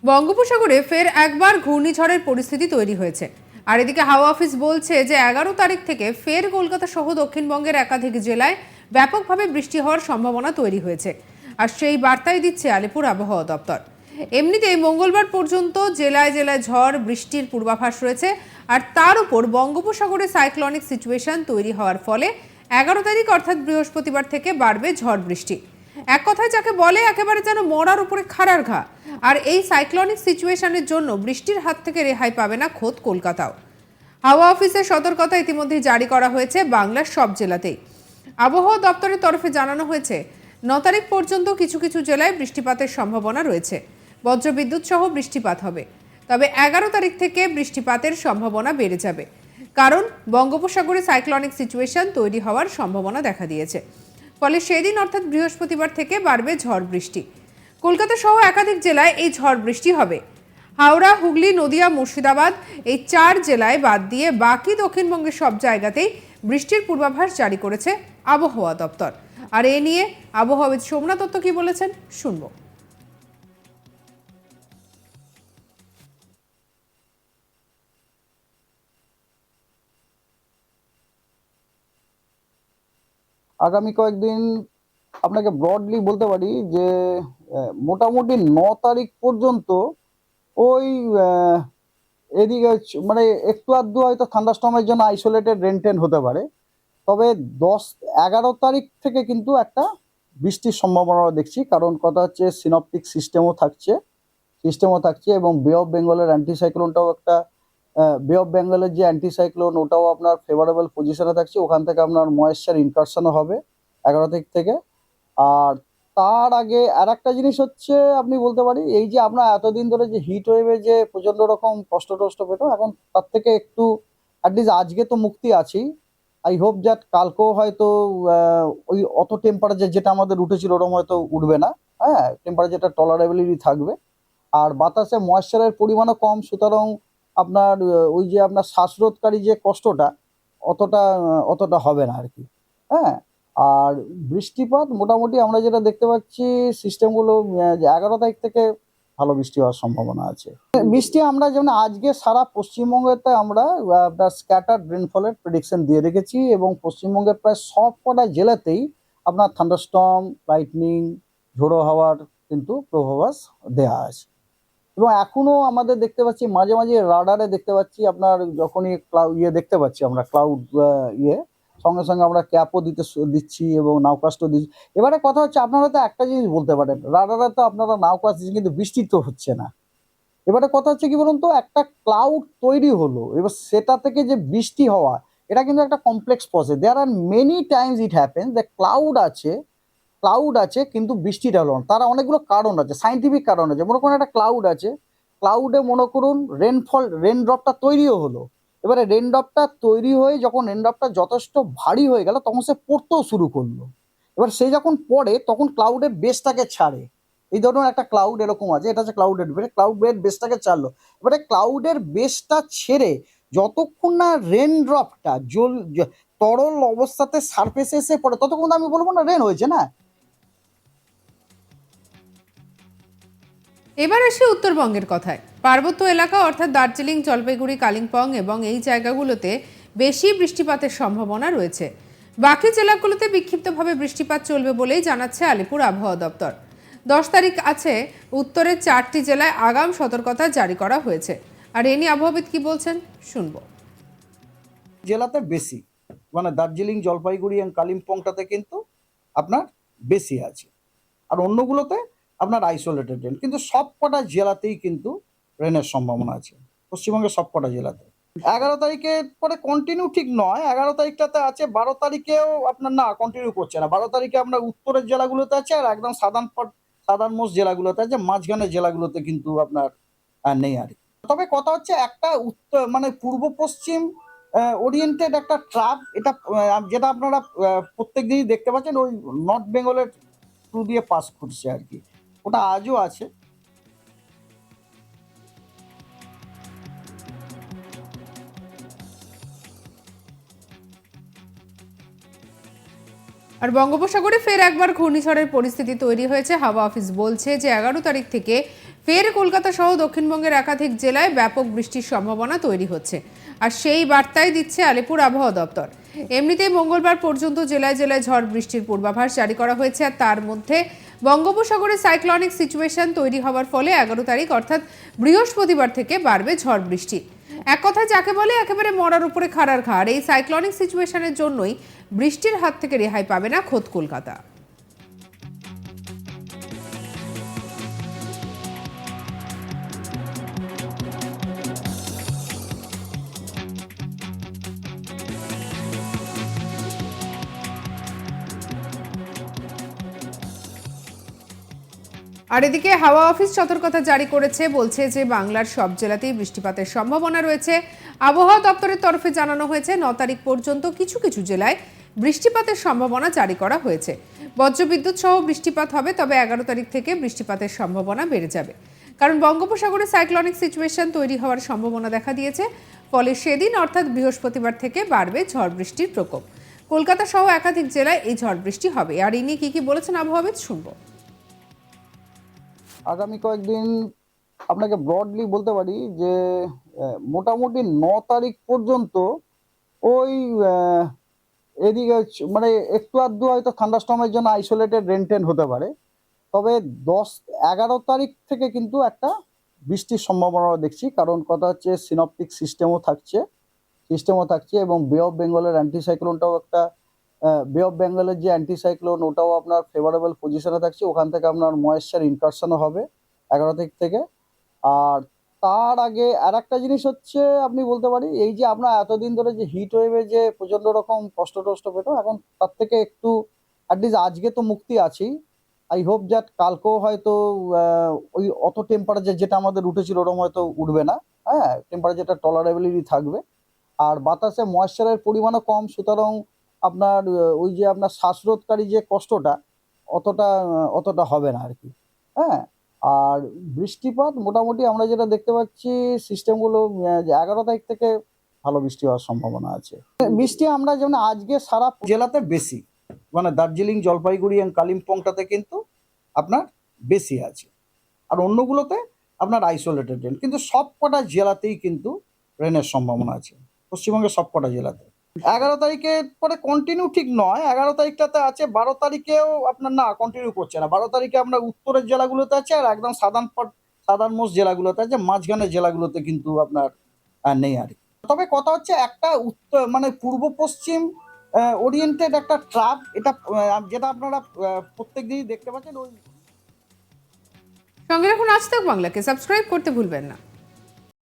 বঙ্গোপসাগরে ফের একবার ঘূর্ণিঝড়ের পরিস্থিতি তৈরি হয়েছে। আর এদিকে হাওয়া অফিস বলছে যে 11 তারিখ থেকে ফের কলকাতা সহ দক্ষিণবঙ্গের একাধিক জেলায় ব্যাপকভাবে বৃষ্টি হওয়ার সম্ভাবনা তৈরি হয়েছে। আর সেই বার্তাই দিচ্ছে আলিপুর আবহাওয়া দপ্তর। এমনিতেই মঙ্গলবার পর্যন্ত জেলায় জেলায় ঝড় বৃষ্টির পূর্বাভাস রয়েছে। আর তার উপর বঙ্গোপসাগরে সাইক্লনিক সিচুয়েশন তৈরি হওয়ার ফলে 11 তারিখ অর্থাৎ বৃহস্পতিবার থেকে বাড়বে ঝড় বৃষ্টি। এক কথায় যাকে বলে একেবারে যেন মরার উপরে খাড়ার ঘা। আর এই সাইক্লনিক সিচুয়েশনের জন্য বৃষ্টির হাত থেকে রেহাই পাবে না খোদ কলকাতাও। হাওয়া অফিসের সতর্কতা ইতিমধ্যে জারি করা হয়েছে বাংলার সব জেলাতেই। আবহাওয়া দপ্তরের তরফে জানানো হয়েছে 9 তারিখ পর্যন্ত কিছু কিছু জেলায় বৃষ্টিপাতের সম্ভাবনা রয়েছে। বজ্রবিদ্যুৎ সহ বৃষ্টিপাত হবে। তবে 11 তারিখ থেকে বৃষ্টিপাতের সম্ভাবনা বেড়ে যাবে, কারণ বঙ্গোপসাগরে সাইক্লনিক সিচুয়েশন তৈরি হওয়ার সম্ভাবনা দেখা দিয়েছে। ফলে সেদিন অর্থাৎ বৃহস্পতিবার থেকে বাড়বে ঝড় বৃষ্টি। কলকাতা সহ একাধিক জেলায় এই ঝড় বৃষ্টি হবে। হাওড়া, হুগলি, নদিয়া, মুর্শিদাবাদ এই 4 জেলায় বাদ দিয়ে বাকি দক্ষিণবঙ্গের সব জায়গাতেই বৃষ্টির পূর্বাভাস জারি করেছে আবহাওয়া দপ্তর। আর এ নিয়ে আবহাওয়াবিদ সোমনাথ দত্ত কি বলেছেন শুনবো। আগামী কয়েকদিন আপনাকে ব্রডলি বলতে পারি যে মোটামুটি 9 তারিখ পর্যন্ত ওই এদিকে মানে একটু আধটু হয়তো থান্ডারস্টর্মের জন্য আইসোলেটেড রেন হতে পারে। তবে 10-11 তারিখ থেকে কিন্তু একটা বৃষ্টির সম্ভাবনা দেখছি, কারণ কথা হচ্ছে সিনপটিক সিস্টেমও থাকছে এবং বে অফ বেঙ্গলের অ্যান্টিসাইক্লোনটাও একটা বে অফ বেঙ্গলের যে অ্যান্টিসাইক্লোন ওটাও আপনার ফেভারেবল পজিশনে থাকছে। ওখান থেকে আপনার ময়েশ্চার ইনকারশনও হবে 11 তারিখ থেকে। আর তার আগে আর একটা জিনিস হচ্ছে, আপনি বলতে পারি এই যে আমরা এতদিন ধরে যে হিট ওয়েভে যে প্রচন্ড রকম কষ্ট টষ্ট পেতাম, এখন তার থেকে একটু অ্যাটলিস্ট আজকে তো মুক্তি আছেই। আই হোপ দ্যাট কালকেও হয়তো ওই অত টেম্পারেচার যেটা আমাদের উঠেছিল ওরকম হয়তো উঠবে না। হ্যাঁ, টেম্পারেচারটা টলারেবিলিটি থাকবে। আর বাতাসে ময়েশ্চারের পরিমাণও কম, সুতরাং আপনার ওই যে আপনার শ্বাসরোধকারী যে কষ্টটা অতটা হবে না আর কি। হ্যাঁ, আর বৃষ্টিপাত মোটামুটি আমরা যেটা দেখতে পাচ্ছি সিস্টেমগুলো 11 তারিখ থেকে ভালো বৃষ্টি হওয়ার সম্ভাবনা আছে। বৃষ্টি আমরা যেমন আজকে সারা পশ্চিমবঙ্গেতে আমরা আপনার স্ক্যাটার্ড রেনফলের প্রেডিকশন দিয়ে রেখেছি এবং পশ্চিমবঙ্গের প্রায় সব কটা জেলাতেই আপনার থান্ডারস্টর্ম, লাইটনিং, ঝোড়ো হাওয়ার কিন্তু পূর্বাভাস দেওয়া আছে। এবং এখনো আমাদের দেখতে পাচ্ছি মাঝে মাঝে রাডারে দেখতে পাচ্ছি আপনার যখনই দেখতে পাচ্ছি আমরা ক্লাউড সঙ্গে সঙ্গে আমরা ক্যাপও দিচ্ছি এবং নাউকাস্টও দিচ্ছি। এবারে কথা হচ্ছে আপনারা তো একটা জিনিস বলতে পারেন, রাডারে তো আপনারা নাউকাস্ট দিচ্ছেন কিন্তু বৃষ্টি তো হচ্ছে না। এবারে কথা হচ্ছে কি বলুন তো, একটা ক্লাউড তৈরি হলো, এবার সেটা থেকে যে বৃষ্টি হওয়া এটা কিন্তু একটা complex process. There are many times it happens that cloud আছে কিন্তু বৃষ্টিটা হলো না। তার অনেকগুলো কারণ আছে, সাইন্টিফিক কারণ আছে। মনে করুন একটা ক্লাউড আছে, ক্লাউডে মনে করুন রেন ড্রপটা তৈরিও হলো। এবারে রেন ড্রপটা তৈরি হয়ে যখন রেন ড্রপটা যথেষ্ট ভারী হয়ে গেল তখন সে পড়তেও শুরু করলো। এবার সে যখন পড়ে তখন ক্লাউডের বেসটাকে ছাড়ে। এই ধরুন একটা ক্লাউড এরকম আছে, এটা হচ্ছে ক্লাউডের বেসটাকে ছাড়লো। এবারে ক্লাউডের বেসটা ছেড়ে যতক্ষণ না রেন ড্রপটা তরল অবস্থাতে সারফেসে এসে পড়ে ততক্ষণ আমি বলবো না রেন হয়েছে না। এবার আসি উত্তরবঙ্গের কথায়। পার্বত্য এলাকা অর্থাৎ দার্জিলিং, জলপাইগুড়ি, কালিম্পং এবং এই জায়গাগুলোতে বেশি বৃষ্টিপাতের সম্ভাবনা রয়েছে। বাকি জেলাগুলোতে বিক্ষিপ্তভাবে বৃষ্টিপাত চলবে বলেই জানাচ্ছে আলিপুর আবহাওয়া দপ্তর। 10 তারিখ আছে উত্তরের 4টি জেলায় আগাম সতর্কতা জারি করা হয়েছে। আর এ নিয়ে আবহাওয়াবিদ কি বলছেন শুনবো। জেলাতে বেশি মানে দার্জিলিং, জলপাইগুড়ি এবং কালিম্পংটাতে কিন্তু আপনার বেশি আছে, আর অন্যগুলোতে আপনার আইসোলেটেড রেন। কিন্তু সব কটা জেলাতেই কিন্তু রেনের সম্ভাবনা আছে, পশ্চিমবঙ্গের সব কটা জেলাতে। 11 তারিখের পরে কন্টিনিউ ঠিক নয়, 11 তারিখটাতে আছে, 12 তারিখেও আপনার না কন্টিনিউ করছে না। 12 তারিখে আপনার উত্তরের জেলাগুলোতে আছে আর একদম সাধারণ মোস্ট জেলাগুলোতে আছে, মাঝখানের জেলাগুলোতে কিন্তু আপনার নেই আর কি। তবে কথা হচ্ছে একটা উত্তর মানে পূর্ব পশ্চিম ওরিয়েন্টেড একটা ট্রাপ, এটা যেটা আপনারা প্রত্যেক দিনই দেখতে পাচ্ছেন ওই নর্থ বেঙ্গলের থ্রু দিয়ে পাস করছে আর কি, ওটা আজও আছে। আর বঙ্গোপসাগরে ফের একবার ঘূর্ণিঝড়ের পরিস্থিতি তৈরি হয়েছে। হাওয়া অফিস বলছে যে 11 তারিখ থেকে ফের কলকাতা সহ দক্ষিণবঙ্গের একাধিক জেলায় ব্যাপক বৃষ্টির সম্ভাবনা তৈরি হচ্ছে, আর সেই বার্তাই দিচ্ছে আলিপুর আবহাওয়া দপ্তর। এমনিতেই মঙ্গলবার পর্যন্ত জেলায় জেলায় ঝড় বৃষ্টির পূর্বাভাস জারি করা হয়েছে, আর তার মধ্যে বঙ্গোপসাগরে সাইক্লনিক সিচুয়েশন তৈরি হওয়ার ফলে 11 তারিখ অর্থাৎ বৃহস্পতিবার থেকে বাড়বে ঝড় বৃষ্টি। এক কথায় যাকে বলে একেবারে মরার উপরে খাড়ার ঘাড়, এই সাইক্লনিক সিচুয়েশনের জন্যই বৃষ্টির হাত থেকে রেহাই পাবে না খোদ কলকাতা। আর এদিকে হাওয়া অফিস সতর্কতা জারি করেছে, বলছে যে বাংলার সব জেলাতেই বৃষ্টিপাতের সম্ভাবনা রয়েছে। আবহাওয়া দপ্তরের তরফে জানানো হয়েছে 9 তারিখ পর্যন্ত কিছু কিছু জেলায় বৃষ্টিপাতের সম্ভাবনা জারি করা হয়েছে। বজ্রবিদ্যুৎ সহ বৃষ্টিপাত হবে, তবে 11 তারিখ থেকে বৃষ্টিপাতের সম্ভাবনা বেড়ে যাবে, কারণ বঙ্গোপসাগরে সাইক্লনিক সিচুয়েশন তৈরি হওয়ার সম্ভাবনা দেখা দিয়েছে। ফলে সেদিন অর্থাৎ বৃহস্পতিবার থেকে বাড়বে ঝড় বৃষ্টির প্রকোপ। কলকাতা সহ একাধিক জেলায় এই ঝড় বৃষ্টি হবে। আর এই নিয়ে কি বলেছেন আবহাওয়াবিদ শুনবো। আগামী কয়েকদিন আপনাকে ব্রডলি বলতে পারি যে মোটামুটি 9 তারিখ পর্যন্ত ওই এদিকে মানে একটু আধটু হয়তো থান্ডারস্টর্মের জন্য আইসোলেটেড রেনটেন হতে পারে। তবে 10-11 তারিখ থেকে কিন্তু একটা বৃষ্টির সম্ভাবনা দেখছি, কারণ কথা হচ্ছে সিনপটিক সিস্টেমও থাকছে এবং বে অফ বেঙ্গলের অ্যান্টিসাইক্লোনটাও একটা বে অফ বেঙ্গলের যে অ্যান্টিসাইক্লোন ওটাও আপনার ফেভারেবল পজিশনে থাকছে, ওখান থেকে আপনার ময়েশ্চার ইনকারশনও হবে 11 তারিখ থেকে। আর তার আগে আর একটা জিনিস হচ্ছে আপনি বলতে পারি এই যে আমরা এতদিন ধরে যে হিট ওয়েভে যে প্রচন্ড রকম কষ্ট টষ্ট পেতাম, এখন তার থেকে একটু অ্যাটলিস্ট আজকে তো মুক্তি আছেই। আই হোপ দ্যাট কালকেও হয়তো ওই অত টেম্পারেচার যেটা আমাদের উঠেছিল ওরকম হয়তো উঠবে না। হ্যাঁ, টেম্পারেচারটা টলারেবিলিটি থাকবে। আর বাতাসে ময়েশ্চারের পরিমাণও কম, সুতরাং আপনার ওই যে আপনার শ্বাসরোধকারী যে কষ্টটা অতটা হবে না আর কি। হ্যাঁ, আর বৃষ্টিপাত মোটামুটি আমরা যেটা দেখতে পাচ্ছি সিস্টেমগুলো 11 তারিখ থেকে ভালো বৃষ্টি হওয়ার সম্ভাবনা আছে। বৃষ্টি আমরা যেমন আজকে সারা জেলাতে বেশি, মানে দার্জিলিং, জলপাইগুড়ি এবং কালিম্পংটাতে কিন্তু আপনার বেশি আছে, আর অন্যগুলোতে আপনার আইসোলেটেড রেন। কিন্তু সব কটা জেলাতেই কিন্তু রেনের সম্ভাবনা আছে, পশ্চিমবঙ্গের সব কটা জেলাতে। 11 তারিখের পরে কন্টিনিউ ঠিক নয়, 11 তারিখটাতে আছে, 12 তারিখেও আপনার না কন্টিনিউ করছে না। 12 তারিখে আপনার উত্তরের জেলাগুলোতে আছে আর একদম সাদার্ন মোস্ট জেলাগুলোতে আছে, মাঝখানের জেলাগুলোতে কিন্তু আপনার নেই আর কি। তবে কথা হচ্ছে একটা উত্তর মানে পূর্ব পশ্চিম ওরিয়েন্টেড একটা ট্রাপ, এটা যেটা আপনারা প্রত্যেক দিনই দেখতে পাচ্ছেন। ওই সঙ্গে রাখুন আজ তাক বাংলাকে, সাবস্ক্রাইব করতে ভুলবেন না।